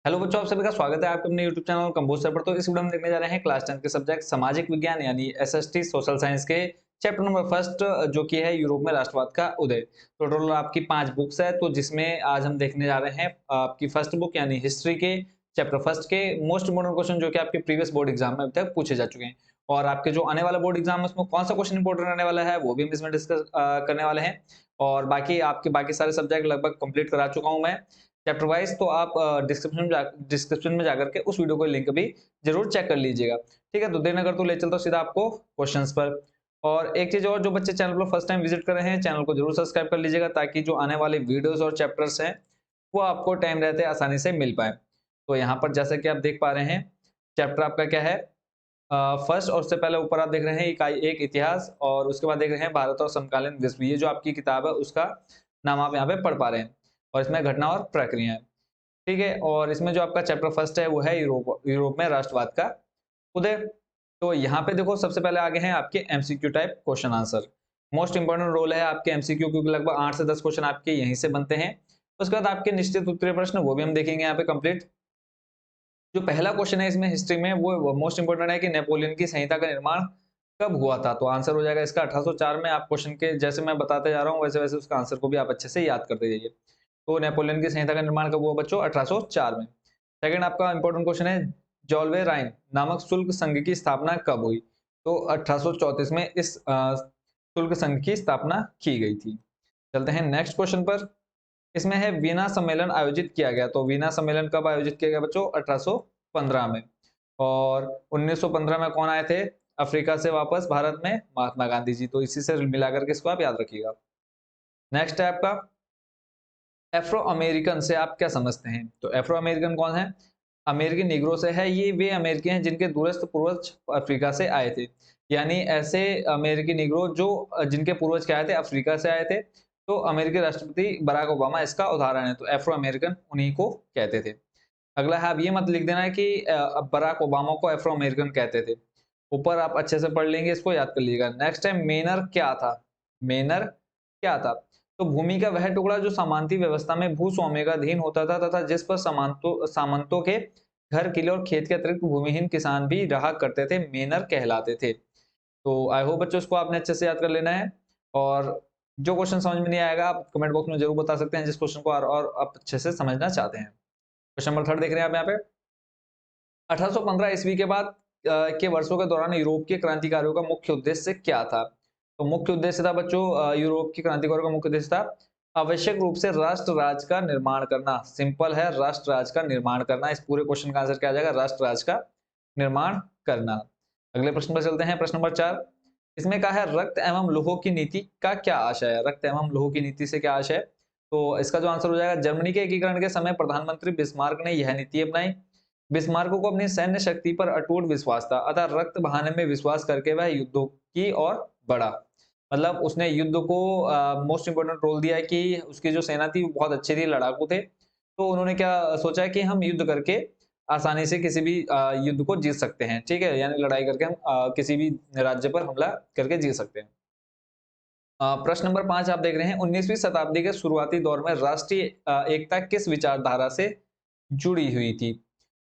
Hello बच्चों, आप सभी का स्वागत है आपके अपने यूट्यूब चैनल कंबोज सर पर। तो इस वीडियो में देखने जा रहे हैं क्लास 10 के सब्जेक्ट सामाजिक विज्ञान यानी एसएसटी सोशल साइंस के चैप्टर नंबर फर्स्ट, जो कि है यूरोप में राष्ट्रवाद का उदय। तो टोटल आपकी 5 बुक्स है, तो जिसमें आज हम देखने जा रहे हैं आपकी फर्स्ट बुक यानी हिस्ट्री के चैप्टर फर्स्ट के मोस्ट इंपोर्टेंट क्वेश्चन, जो कि आपके प्रीवियस बोर्ड एग्जाम में अभी तक पूछे जा चुके हैं। और आपके जो आने वाला बोर्ड एग्जाम है उसमें कौन सा क्वेश्चन इंपोर्टेंट रहने वाला है वो भी हम इसमें डिस्कस करने वाले हैं। और बाकी आपके बाकी सारे सब्जेक्ट लगभग कंप्लीट करा चुका हूं मैं चैप्टर वाइज। तो आप डिस्क्रिप्शन में जाकर के उस वीडियो को लिंक भी जरूर चेक कर लीजिएगा। ठीक है, तो देर न करते ले चलता हूं सीधा आपको क्वेश्चंस पर। और एक चीज और, जो बच्चे चैनल पर फर्स्ट टाइम विजिट कर रहे हैं चैनल को जरूर सब्सक्राइब कर लीजिएगा, ताकि जो आने वाले वीडियोस और चैप्टर्स हैं वो आपको टाइम रहते आसानी से मिल पाए। तो यहाँ पर जैसे कि आप देख पा रहे हैं, चैप्टर आपका क्या है फर्स्ट। और उससे पहले ऊपर आप देख रहे हैं इकाई एक इतिहास, और उसके बाद देख रहे हैं भारत और समकालीन विश्व। ये जो आपकी किताब है उसका नाम आप यहाँ पे पढ़ पा रहे हैं, और इसमें घटना और प्रक्रियाएं। ठीक है, और इसमें जो आपका चैप्टर फर्स्ट है वो है यूरोप यूरोप में राष्ट्रवाद का उदय। तो यहाँ पे देखो, सबसे पहले आगे हैं आपके MCQ type question answer. Most important role है आपके एमसीक्यू, क्योंकि लगभग 8 से 10 क्वेश्चन आपके यहीं से बनते हैं। उसके बाद आपके निश्चित उत्तरीय प्रश्न वो भी हम देखेंगे यहाँ पे कंप्लीट। जो पहला क्वेश्चन है इसमें हिस्ट्री में, वो मोस्ट इंपोर्टेंट है कि नेपोलियन की संहिता का निर्माण कब हुआ था। तो आंसर हो जाएगा इसका 1804 में। आप क्वेश्चन के जैसे मैं बताते जा रहा हूँ वैसे वैसे उसका आंसर को भी आप अच्छे से याद करते जाइए। तो नेपोलियन की संहिता का निर्माण कब हुआ बच्चों? 1804 में। सेकंड आपका इंपॉर्टेंट क्वेश्चन है, जॉल्वे राइन नामक शुल्क संघ की स्थापना कब हुई? तो 1834 में इस शुल्क संघ की स्थापना की गई थी। चलते हैं नेक्स्ट क्वेश्चन पर। इसमें है वीना सम्मेलन आयोजित किया गया। तो वीना सम्मेलन कब आयोजित किया गया बच्चों? 1815 में। और 1915 में कौन आए थे अफ्रीका से वापस भारत में? महात्मा गांधी जी। तो इसी से मिलाकर के इसको आप याद रखिएगा। नेक्स्ट है आपका एफ्रो अमेरिकन से आप क्या समझते हैं? तो एफ्रो अमेरिकन कौन है? अमेरिकी निग्रो से है। ये वे अमेरिकी हैं जिनके दूरस्थ पूर्वज अफ्रीका से आए थे। यानी ऐसे अमेरिकी निग्रो जो जिनके पूर्वज क्या आए थे? अफ्रीका से आए थे। तो अमेरिकी राष्ट्रपति बराक ओबामा इसका उदाहरण है। तो एफ्रो अमेरिकन उन्हीं को कहते थे। अगला है, आप ये मत लिख देना है कि बराक ओबामा को एफ्रो अमेरिकन कहते थे। ऊपर आप अच्छे से पढ़ लेंगे, इसको याद कर लीजिएगा। नेक्स्ट है मेनर क्या था? मेनर क्या था? तो भूमि का वह टुकड़ा जो सामंती व्यवस्था में भूस्वाम्य का अधीन होता था तथा जिस पर सामंतों के घर, किले और खेत के अतिरिक्त भूमिहीन किसान भी रहा करते थे, मेनर कहलाते थे। तो आई होप बच्चों इसको आपने अच्छे से याद कर लेना है। और जो क्वेश्चन समझ में नहीं आएगा आप कमेंट बॉक्स में जरूर बता सकते हैं, जिस क्वेश्चन को और आप अच्छे से समझना चाहते हैं। क्वेश्चन नंबर 3 देख रहे हैं आप यहाँ पे। 1815 ईस्वी के बाद के वर्षों के दौरान यूरोप के क्रांतिकारियों का मुख्य उद्देश्य क्या था? तो मुख्य उद्देश्य था बच्चों, यूरोप के क्रांतिकारियों का मुख्य उद्देश्य था आवश्यक रूप से राष्ट्र राज्य का निर्माण करना। सिंपल है, राष्ट्र राज्य का निर्माण करना। इस पूरे क्वेश्चन का आंसर क्या आ जाएगा? राष्ट्र राज्य का निर्माण करना। अगले प्रश्न पर चलते हैं, प्रश्न नंबर 4। इसमें कहा है रक्त एवं लोहों की नीति का क्या आशय है? रक्त एवं लोहों की नीति से क्या आशय है? तो इसका जो आंसर हो जाएगा, जर्मनी के एकीकरण के समय प्रधानमंत्री बिस्मार्क ने यह नीति अपनाई। बिस्मार्क को अपनी सैन्य शक्ति पर अटूट विश्वास था, अतः रक्त बहाने में विश्वास करके वह युद्धों की ओर बढ़ा। मतलब उसने युद्ध को मोस्ट इंपोर्टेंट रोल दिया है कि उसकी जो सेना थी वो बहुत अच्छी थी, लड़ाकू थे। तो उन्होंने क्या सोचा है कि हम युद्ध करके आसानी से किसी भी युद्ध को जीत सकते हैं। ठीक है, यानी लड़ाई करके हम किसी भी राज्य पर हमला करके जीत सकते हैं। प्रश्न नंबर 5 आप देख रहे हैं, 19वीं शताब्दी के शुरुआती दौर में राष्ट्रीय एकता किस विचारधारा से जुड़ी हुई थी?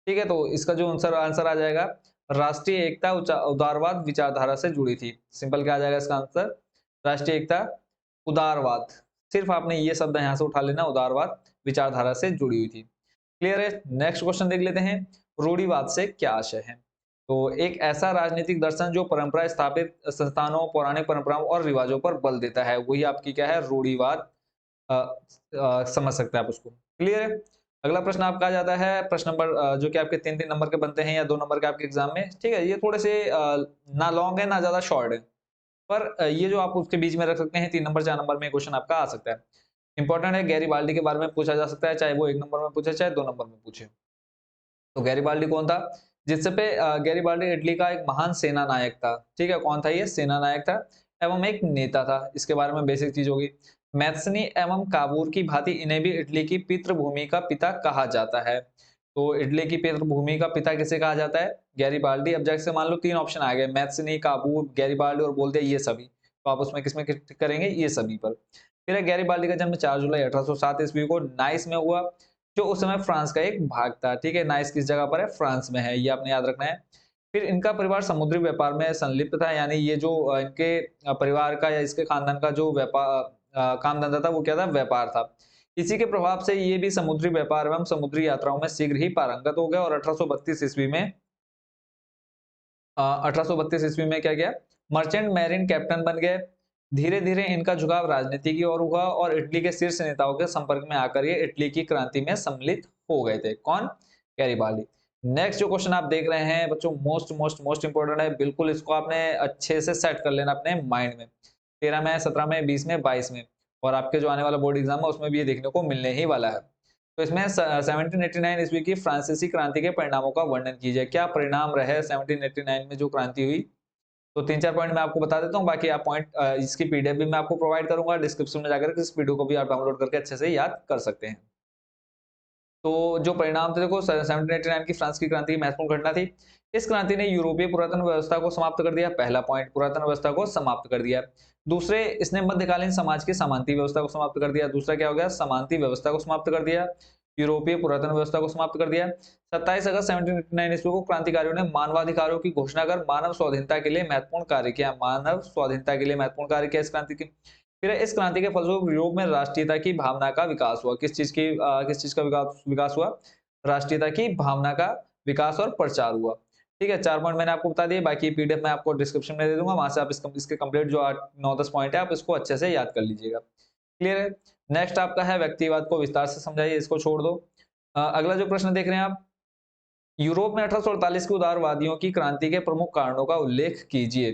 ठीक है, तो इसका जो आंसर आंसर आ जाएगा, राष्ट्रीय एकता उदारवाद विचारधारा से जुड़ी थी। सिंपल क्या आ जाएगा इसका आंसर? राष्ट्रीय एकता उदारवाद। सिर्फ आपने ये शब्द यहां से उठा लेना, उदारवाद विचारधारा से जुड़ी हुई थी। क्लियर है? नेक्स्ट क्वेश्चन देख लेते हैं, रूढ़िवाद से क्या आशय है? तो एक ऐसा राजनीतिक दर्शन जो परंपरा स्थापित संस्थानों, पौराणिक परंपराओं और रिवाजों पर बल देता है, वही आपकी क्या है? रूढ़िवाद। समझ सकते हैं आप उसको। क्लियर है? अगला प्रश्न आपका आ जाता है, प्रश्न नंबर जो कि आपके 3-3 नंबर के बनते हैं या 2 नंबर के आपके एग्जाम में। ठीक है, ये थोड़े से ना लॉन्ग है ना ज्यादा शॉर्ट है, पर ये जो आप उसके बीच में रख सकते हैं, 3 नंबर 4 नंबर में क्वेश्चन आपका आ सकता है। इंपॉर्टेंट है, गैरीबाल्डी के बारे में पूछा जा सकता है, चाहे वो 1 नंबर में पूछे चाहे 2 नंबर में पूछे। तो गैरीबाल्डी कौन था? जिससे पे गैरीबाल्डी इटली का एक महान सेना नायक था। ठीक है, कौन था ये? सेना नायक था एवं एक नेता था। इसके बारे में बेसिक चीज होगी। मैथ्सनी एवं काबूर की भांति इन्हें भी इटली की पितृभूमि का पिता कहा जाता है। तो इटली की पितृभूमि का पिता किसे कहा जाता है? गैरीबाल्डी। अब जैसे मान लो 3 ऑप्शन आ गए, मैथ्सनी, काबूर, गैरीबाल्डी, और बोलते हैं ये सभी। तो आप उसमें किसमें टिक करेंगे? ये सभी पर। फिर है गैरीबाल्डी का जन्म 4 जुलाई 1807 ईस्वी को नाइस में हुआ, जो उस समय फ्रांस का एक भाग था। ठीक है, नाइस किस जगह पर है, फ्रांस में है, ये आपने याद रखना है। फिर इनका परिवार समुद्री व्यापार में संलिप्त था, यानी ये जो इनके परिवार का या इसके खानदान का जो व्यापार काम धंधा था वो क्या था, व्यापार था। इसी के प्रभाव से ये भी समुद्री व्यापार एवं समुद्री यात्राओं में शीघ्र ही पारंगत हो गया और 1832 ईस्वी में 1832 ईस्वी में क्या किया, मर्चेंट मैरिन कैप्टन बन गए। धीरे धीरे इनका झुकाव राजनीति की ओर हुआ और इटली के शीर्ष नेताओं के संपर्क में आकर ये इटली की क्रांति में सम्मिलित हो गए थे। कौन, गैरिबाल्डी। नेक्स्ट जो क्वेश्चन आप देख रहे हैं बच्चों, मोस्ट मोस्ट मोस्ट इंपोर्टेंट है, बिल्कुल इसको आपने अच्छे से सेट कर लेना अपने माइंड में। 13 में, 17 में, 20 में, 22 में, और आपके जो आने वाला बोर्ड एग्जाम है उसमें भी ये देखने को मिलने ही वाला है। तो इसमें 1789 ईस्वी की फ्रांसीसी क्रांति के परिणामों का वर्णन कीजिए। क्या परिणाम रहे 1789 में जो क्रांति हुई? तो 3-4 पॉइंट मैं आपको बता देता हूँ, बाकी आप पॉइंट इसकी पीडीएफ भी मैं आपको प्रोवाइड करूंगा डिस्क्रिप्शन में जाकर के, इस वीडियो को भी आप डाउनलोड करके अच्छे से याद कर सकते हैं। तो जो परिणाम थे, देखो 1789 की फ्रांस की क्रांति की महत्वपूर्ण घटना थी। इस क्रांति ने यूरोपीय पुरातन व्यवस्था को समाप्त कर दिया, पहला पॉइंट, पुरातन व्यवस्था को समाप्त कर दिया। दूसरे, इसने मध्यकालीन समाज की समानती व्यवस्था को समाप्त कर दिया। दूसरा क्या हो गया, समानती व्यवस्था को समाप्त कर दिया, यूरोपीय पुरातन व्यवस्था को समाप्त कर दिया। 27 अगस्त 1789 ईस्वी को क्रांतिकारियों ने मानवाधिकारों की घोषणा कर मानव स्वाधीनता के लिए महत्वपूर्ण कार्य किया, मानव स्वाधीनता के लिए महत्वपूर्ण कार्य किया इस क्रांति की। फिर इस क्रांति के फलस्वरूप यूरोप में राष्ट्रीयता की भावना का विकास हुआ। किस चीज का विकास हुआ, राष्ट्रीयता की भावना का विकास और प्रचार हुआ। ठीक है, 4 पॉइंट मैंने आपको बता दिए, बाकी पीडीएफ मैं आपको डिस्क्रिप्शन में दे दूंगा, वहां से आप इसके कंप्लीट जो 8-9-10 पॉइंट है आप इसको अच्छे से याद कर लीजिएगा। क्लियर है। नेक्स्ट आपका है व्यक्तिवाद को विस्तार से समझाइए, इसको छोड़ दो। अगला जो प्रश्न देख रहे हैं आप, यूरोप में 1848 के उदारवादियों की क्रांति के प्रमुख कारणों का उल्लेख कीजिए।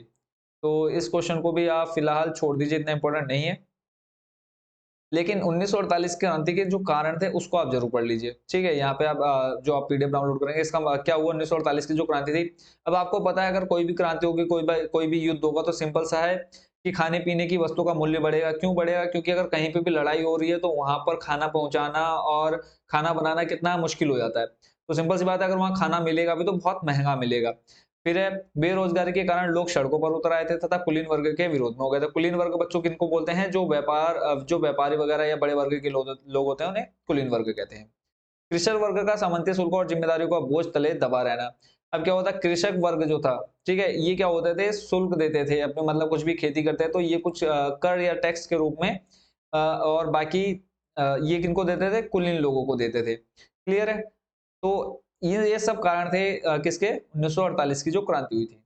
तो इस क्वेश्चन को भी आप फिलहाल छोड़ दीजिए, इतना इंपॉर्टेंट नहीं है। लेकिन 1948 क्रांति के जो कारण थे उसको आप जरूर पढ़ लीजिए। ठीक है, यहाँ पे आप जो आप पीडीएफ डाउनलोड करेंगे इसका क्या हुआ, 1948 की जो क्रांति थी। अब आपको पता है अगर कोई भी क्रांति होगी, कोई भी युद्ध होगा, तो सिंपल सा है कि खाने पीने की वस्तु का मूल्य बढ़ेगा। क्यों बढ़ेगा? क्योंकि अगर कहीं पे भी लड़ाई हो रही है तो वहां पर खाना पहुंचाना और खाना बनाना कितना मुश्किल हो जाता है। तो सिंपल सी बात है, अगर वहां खाना मिलेगा भी तो बहुत महंगा मिलेगा। फिर है, बेरोजगारी के कारण लोग सड़कों पर उतर आए थे तथा कुलीन वर्ग के विरोध में हो गए थे। कुलीन वर्ग बच्चों किनको बोलते हैं, जो व्यापारी वगैरह या बड़े वर्ग के लोग होते हैं उन्हें कुलीन वर्ग कहते हैं। कृषक वर्ग का सामंती शुल्क और जिम्मेदारियों का बोझ तले दबा रहना। अब क्या होता है, कृषक वर्ग जो था, ठीक है, ये क्या होते थे, शुल्क देते थे अपने, मतलब कुछ भी खेती करते हैं तो ये कुछ कर या टैक्स के रूप में और बाकी ये किनको देते थे, कुलीन लोगों को देते थे। क्लियर है। तो ये सब कारण थे किसके, 1948 की जो क्रांति हुई थी।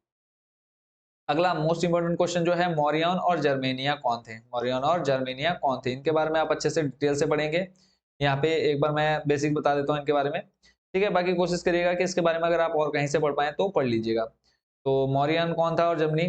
अगला मोस्ट इंपोर्टेंट क्वेश्चन जो है, मौर्यन और जर्मेनिया कौन थे, मौर्यन और जर्मेनिया कौन थे, इनके बारे में आप अच्छे से डिटेल से पढ़ेंगे। यहाँ पे एक बार मैं बेसिक बता देता हूँ इनके बारे में। ठीक है, बाकी कोशिश करिएगा कि इसके बारे में अगर आप और कहीं से पढ़ पाए तो पढ़ लीजिएगा। तो मौर्यन कौन था और जर्मनी,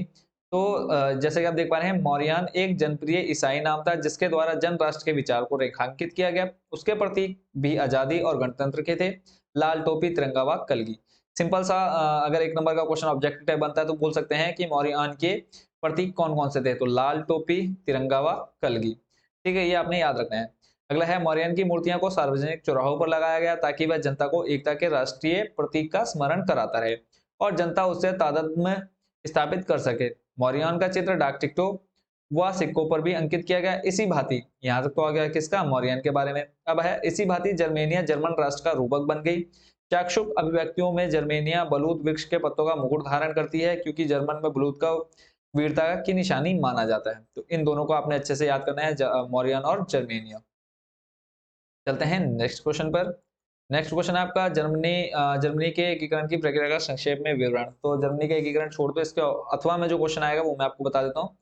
तो जैसे कि आप देख पा रहे हैं, मौर्यन एक जनप्रिय ईसाई नाम था जिसके द्वारा जन राष्ट्र के विचार को रेखांकित किया गया। उसके प्रतीक भी आजादी और गणतंत्र के थे, लाल टोपी, तिरंगा व कलगी। सिंपल सा अगर एक नंबर का क्वेश्चन ऑब्जेक्टिव टाइप बनता है तो बोल सकते हैं कि मौर्यन के प्रतीक कौन कौन से थे, तो लाल टोपी, तिरंगा व कलगी। ठीक है, ये आपने याद रखना है। अगला है, मौर्यन की मूर्तियां को सार्वजनिक चौराहों पर लगाया गया ताकि वह जनता को एकता के राष्ट्रीय प्रतीक का स्मरण कराता रहे और जनता उससे तादात्म्य स्थापित कर सके। मौर्यन का चित्र डाक टिकटों व सिक्कों पर भी अंकित किया गया। इसी भांति, यहाँ तक तो आ गया किसका, मौर्यन के बारे में। अब है, इसी भांति जर्मेनिया जर्मन राष्ट्र का रूपक बन गई। चाक्षुष अभिव्यक्तियों में जर्मेनिया बलूत वृक्ष के पत्तों का मुकुट धारण करती है क्योंकि जर्मन में बलूत का वीरता की निशानी माना जाता है। तो इन दोनों को आपने अच्छे से याद करना है, मौर्यन और जर्मेनिया। चलते हैं नेक्स्ट क्वेश्चन पर। नेक्स्ट क्वेश्चन है आपका, जर्मनी के एकीकरण की प्रक्रिया का संक्षेप में विवरण। तो जर्मनी का एकीकरण छोड़ दो, इसके अथवा में जो क्वेश्चन आएगा वो मैं आपको बता देता हूँ।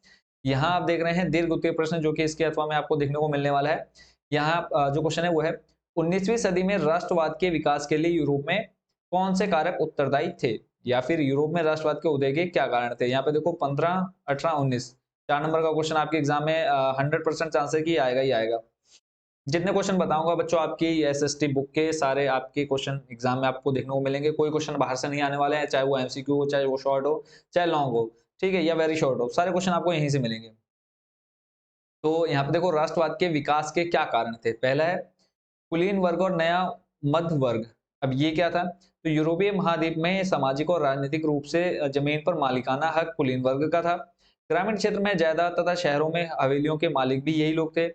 यहाँ आप देख रहे हैं दीर्घ उत्तरीय प्रश्न जो कि इसके अथवा में आपको देखने को मिलने वाला है। यहाँ जो क्वेश्चन है वो है, 19वीं सदी में राष्ट्रवाद के विकास के लिए यूरोप में कौन से कारक उत्तरदायी थे, या फिर यूरोप में राष्ट्रवाद के उदय के क्या कारण थे। यहाँ पे देखो 15, 18, 19, 4 नंबर का क्वेश्चन आपके एग्जाम में 100% चांस है कि आएगा ही आएगा। जितने क्वेश्चन बताऊंगा बच्चों आपकी एसएसटी बुक के सारे आपके क्वेश्चन एग्जाम में आपको देखने को मिलेंगे। कोई क्वेश्चन बाहर से नहीं आने वाले हैं, चाहे वो एमसीक्यू हो, चाहे वो शॉर्ट हो, चाहे लॉन्ग हो, ठीक है, या वेरी शॉर्ट हो, सारे क्वेश्चन आपको यहीं से मिलेंगे। तो यहाँ पे देखो राष्ट्रवाद के विकास के क्या कारण थे। पहला है कुलीन वर्ग और नया मध्य वर्ग। अब ये क्या था, तो यूरोपीय महाद्वीप में सामाजिक और राजनीतिक रूप से जमीन पर मालिकाना हक कुलीन वर्ग का था। ग्रामीण क्षेत्र में जायदाद तथा शहरों में हवेलियों के मालिक भी यही लोग थे।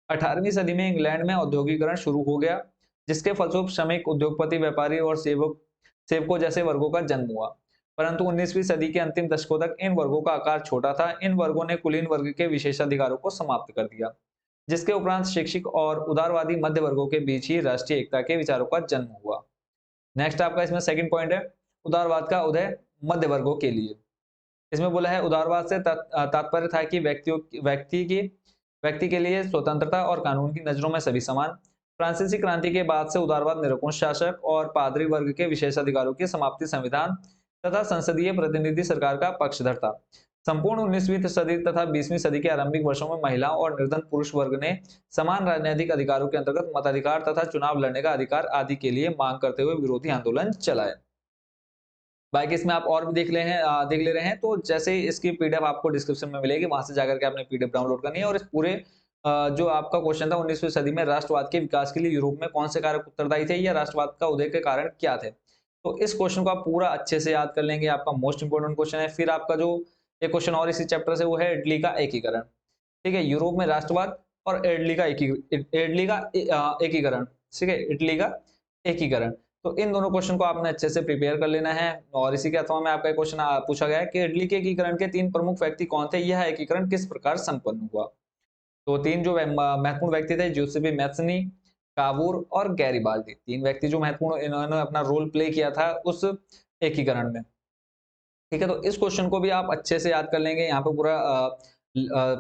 18वीं सदी में इंग्लैंड में औद्योगिकरण शुरू हो गया जिसके फलस्वरूप श्रमिक, उद्योगपति, व्यापारी और सेवकों जैसे वर्गों का जन्म हुआ। परंतु 19वीं सदी के अंतिम दशकों तक इन वर्गों का आकार छोटा था। इन वर्गों ने कुलीन वर्ग के विशेषाधिकारों को समाप्त कर दिया, जिसके उपरांत शिक्षित और उदारवादी मध्य वर्गों के बीच ही राष्ट्रीय एकता के विचारों का जन्म हुआ। नेक्स्ट आपका इसमें सेकंड पॉइंट है, उदारवाद का उदय मध्य वर्गों के लिए। इसमें बोला है उदारवाद से तात्पर्य था कि व्यक्ति के लिए स्वतंत्रता और कानून की नजरों में सभी समान। फ्रांसीसी क्रांति के बाद से उदारवाद निरंकुश शासक और पादरी वर्ग के विशेषाधिकारों की समाप्ति, संविधान तथा संसदीय प्रतिनिधि सरकार का पक्षधर था। संपूर्ण 19वीं सदी तथा 20वीं सदी के आरंभिक वर्षों में महिला और निर्धन पुरुष वर्ग ने समान राजनीतिक अधिकारों के अंतर्गत मताधिकार तथा चुनाव लड़ने का अधिकार आदि के लिए मांग करते हुए विरोधी आंदोलन चलाए। बाकी इसमें आप और भी देख ले रहे हैं, तो जैसे इसकी पीडीएफ आपको डिस्क्रिप्शन में मिलेगी, वहां से जाकर के आपने पीडीएफ डाउनलोड करनी है। और इस पूरे जो आपका क्वेश्चन था 19वीं सदी में राष्ट्रवाद के विकास के लिए यूरोप में कौन से कारक उत्तरदायी थे या राष्ट्रवाद का उदय के कारण क्या थे, तो इस क्वेश्चन को आप पूरा अच्छे से याद कर लेंगे। आपका मोस्ट इंपोर्टेंट क्वेश्चन है। फिर आपका जो एक क्वेश्चन और इसी चैप्टर से वो है इटली का एकीकरण। ठीक है, यूरोप में राष्ट्रवाद और इटली का एकीकरण। ठीक है, इटली का एकीकरण। तो इन दोनों क्वेश्चन को आपने अच्छे से प्रिपेयर कर लेना है। और इसी के अथवा में आपका क्वेश्चन पूछा गया है कि इटली के एकीकरण के 3 प्रमुख व्यक्ति कौन थे, यह एकीकरण किस प्रकार संपन्न हुआ। तो 3 जो महत्वपूर्ण व्यक्ति थे, ज्यूसेppe मैत्सनी, कावूर और गैरिबाल्दी। 3 व्यक्ति जो महत्वपूर्ण, इन्होंने अपना रोल प्ले किया था उस एकीकरण में। ठीक है, तो इस क्वेश्चन को भी आप अच्छे से याद कर लेंगे। यहाँ पे पूरा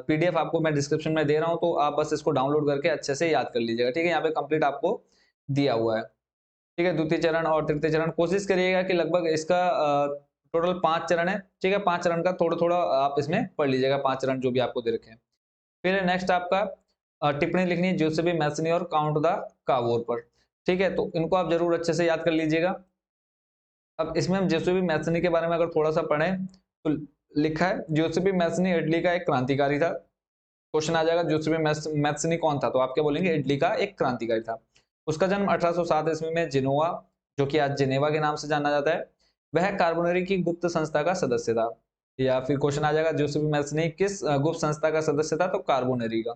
पीडीएफ आपको मैं डिस्क्रिप्शन में दे रहा हूँ, तो आप बस इसको डाउनलोड करके अच्छे से याद कर लीजिएगा। ठीक है, यहाँ पे कंप्लीट आपको दिया हुआ है। ठीक है, द्वितीय चरण और तृतीय चरण कोशिश करिएगा कि लगभग इसका टोटल 5 चरण है। ठीक है, 5 चरण का थोड़ा थोड़ा आप इसमें पढ़ लीजिएगा, 5 चरण जो भी आपको दे रखे हैं। फिर नेक्स्ट आपका टिप्पणी लिखनी है ज्यूसेppe मैत्सनी और काउंट द कावोर पर। ठीक है, तो इनको आप जरूर अच्छे से याद कर लीजिएगा। अब इसमें हम ज्यूसेppe मैत्सनी के बारे में अगर थोड़ा सा पढ़ें तो लिखा है ज्यूसेppe मैत्सनी इटली का एक क्रांतिकारी था। क्वेश्चन आ जाएगा ज्यूसेppe मैत्सनी कौन था, तो आप क्या बोलेंगे, इटली का एक क्रांतिकारी था। उसका जन्म 1807 ईस्वी में जिनोवा, जो कि आज जिनेवा के नाम से जाना जाता है। वह कार्बोनरी की गुप्त संस्था का सदस्य था। या फिर क्वेश्चन आ जाएगा ज्यूसेppe मैत्सनी किस गुप्त संस्था का सदस्य था, तो कार्बोनरी का।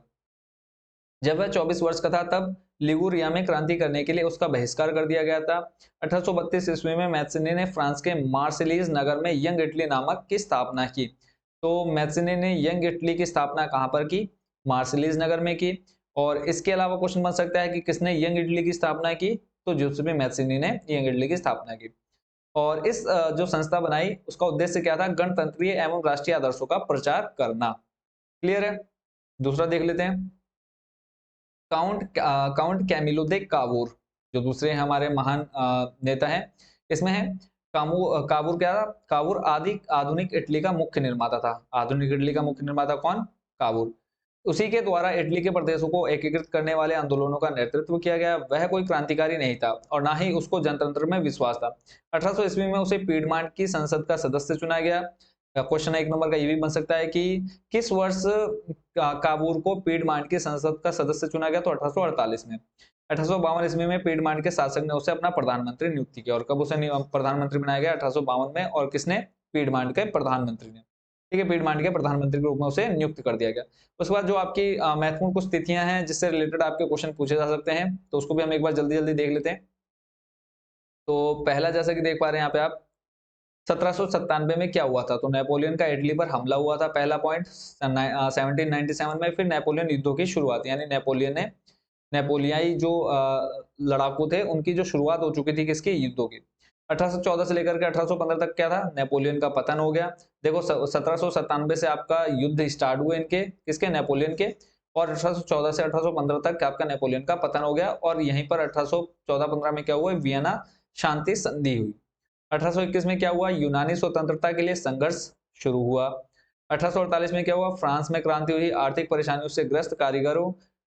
जब वह 24 वर्ष का था तब लिगुरिया में क्रांति करने के लिए उसका बहिष्कार कर दिया गया था। 1832 ईस्वी में मैत्सनी ने फ्रांस के मार्सिलीज नगर में यंग इटली नामक की स्थापना की। तो मैत्सनी ने यंग इटली की स्थापना कहां पर की, मार्सिलीज नगर में की। और इसके अलावा क्वेश्चन बन सकता है कि किसने यंग इटली की स्थापना की, तो ज्यूसेppe मैत्सनी ने यंग इटली की स्थापना की। और इस जो संस्था बनाई उसका उद्देश्य क्या था, गणतंत्रीय एवं राष्ट्रीय आदर्शों का प्रचार करना। क्लियर है। दूसरा देख लेते हैं, काउंट कैमिलो दे कावूर, जो दूसरे हमारे महान नेता हैं। इसमें है कावूर क्या था, कावूर आधुनिक इटली का मुख्य निर्माता था। आधुनिक इटली का मुख्य निर्माता कौन, कावूर। उसी के द्वारा इटली के प्रदेशों को एकीकृत करने वाले आंदोलनों का नेतृत्व किया गया। वह कोई क्रांतिकारी नहीं था और ना ही उसको जनतंत्र में विश्वास था। 1800 ईस्वी में उसे पीडमांट की संसद का सदस्य चुना गया। क्वेश्चन 1 नंबर का ये भी बन सकता है कि किस वर्ष काबूर को पीडमांट की संसद का सदस्य चुना गया, तो 1848 में। 1852 ईस्वी में पीडमांट के शासक ने उसे अपना प्रधानमंत्री नियुक्त किया। और कब उसे प्रधानमंत्री बनाया गया, 1852 में। और किसने, पीडमांट के प्रधानमंत्री ने। ठीक है, पीडमांट के प्रधानमंत्री के रूप में उसे नियुक्त कर दिया गया। उसके बाद जो आपकी महत्वपूर्ण कुछ तिथियां हैं जिससे रिलेटेड आपके क्वेश्चन पूछे जा सकते हैं, तो उसको भी हम एक बार जल्दी जल्दी देख लेते हैं। तो पहला जैसा कि देख पा रहे हैं यहाँ पे आप, 1797 में क्या हुआ था, तो नेपोलियन का इटली पर हमला हुआ था, पहला पॉइंट। 1797 में फिर नेपोलियन युद्धों की शुरुआत, यानी नेपोलियाई जो लड़ाकू थे उनकी जो शुरुआत हो चुकी थी किसकी, युद्धों की। 1814 से लेकर के 1815 तक क्या था, नेपोलियन का पतन हो गया। देखो 1797 से आपका युद्ध स्टार्ट हुए इनके, किसके, नेपोलियन के। और 1814 से 1815 तक आपका नेपोलियन का पतन हो गया। और यहीं पर 1814-15 में क्या हुआ, वियना शांति संधि हुई। 1821 में क्या हुआ, यूनानी स्वतंत्रता के लिए संघर्ष शुरू हुआ। 1848 में क्या हुआ, फ्रांस में क्रांति हुई। आर्थिक परेशानियों से ग्रस्त कारीगरों,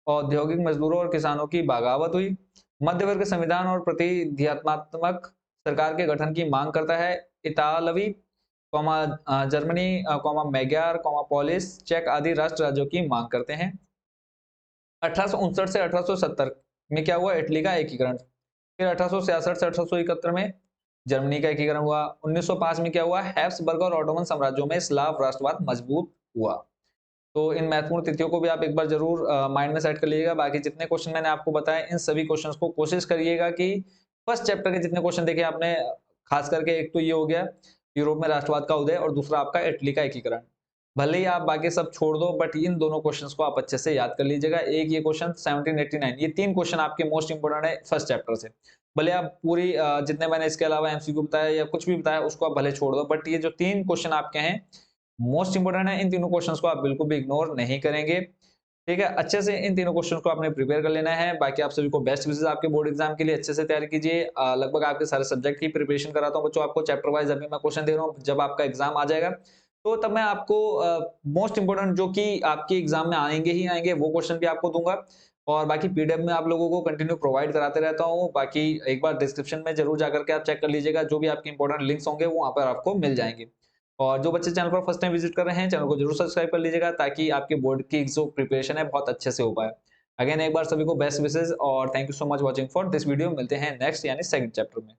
औद्योगिक मजदूरों और किसानों की बगावत हुई। मध्य वर्ग संविधान और प्रतिनिधित्वात्मक सरकार के गठन की मांग करता है। इतालवी, जर्मनी, मैग्यार, पोलिश, चेक आदि राष्ट्र राज्यों की मांग करते हैं। 1859 से 1870 में क्या हुआ, इटली का एकीकरण। फिर 1866 से 1871 में जर्मनी का एकीकरण हुआ। 1905 में क्या हुआ, हैब्सबर्ग और ऑटोमन साम्राज्यों में स्लाव राष्ट्रवाद मजबूत हुआ। तो इन महत्वपूर्ण तिथियों को भी आप एक बार जरूर माइंड में सेट कर लीजिएगा। बाकी जितने क्वेश्चन मैंने आपको बताए, इन सभी क्वेश्चंस को कोशिश करिएगा कि फर्स्ट चैप्टर के जितने क्वेश्चन देखे आपने, खास करके एक तो ये हो गया यूरोप में राष्ट्रवाद का उदय, और दूसरा आपका इटली का एकीकरण। भले ही आप बाकी सब छोड़ दो, बट इन दोनों क्वेश्चंस को आप अच्छे से याद कर लीजिएगा। एक ये क्वेश्चन 1789, ये 3 क्वेश्चन आपके मोस्ट इंपोर्टेंट है फर्स्ट चैप्टर से। भले आप पूरी जितने मैंने इसके अलावा एमसीक्यू बताया या कुछ भी बताया उसको आप भले छोड़ दो, बट ये जो 3 क्वेश्चन आपके हैं मोस्ट इंपोर्टेंट है, इन तीनों क्वेश्चंस को आप बिल्कुल भी इग्नोर नहीं करेंगे। ठीक है, अच्छे से इन तीनों क्वेश्चन को आपने प्रिपेयर कर लेना है। बाकी आप सभी को बेस्ट विशेस आपके बोर्ड एग्जाम के लिए, अच्छे से तैयारी कीजिए। लगभग आपके सारे सब्जेक्ट की प्रिपरेशन कराता हूँ बच्चों, आपको चैप्टर वाइज अभी मैं क्वेश्चन दे रहा हूँ। जब आपका एग्जाम आ जाएगा तो तब मैं आपको मोस्ट इंपोर्टेंट जो कि आपके एग्जाम में आएंगे ही आएंगे वो क्वेश्चन भी आपको दूंगा, और बाकी पीडीएफ में आप लोगों को कंटिन्यू प्रोवाइड कराते रहता हूँ। बाकी एक बार डिस्क्रिप्शन में जरूर जाकर के आप चेक कर लीजिएगा, जो भी आपके इंपॉर्टेंट लिंक्स होंगे वो वहां पर आपको मिल जाएंगे। और जो बच्चे चैनल पर फर्स्ट टाइम विजिट कर रहे हैं, चैनल को जरूर सब्सक्राइब कर लीजिएगा, ताकि आपके बोर्ड की जो प्रिपरेशन है बहुत अच्छे से हो पाए। अगेन एक बार सभी को बेस्ट विशेस और thank you so much watching for this video. मिलते हैं नेक्स्ट यानी सेकंड चैप्टर में।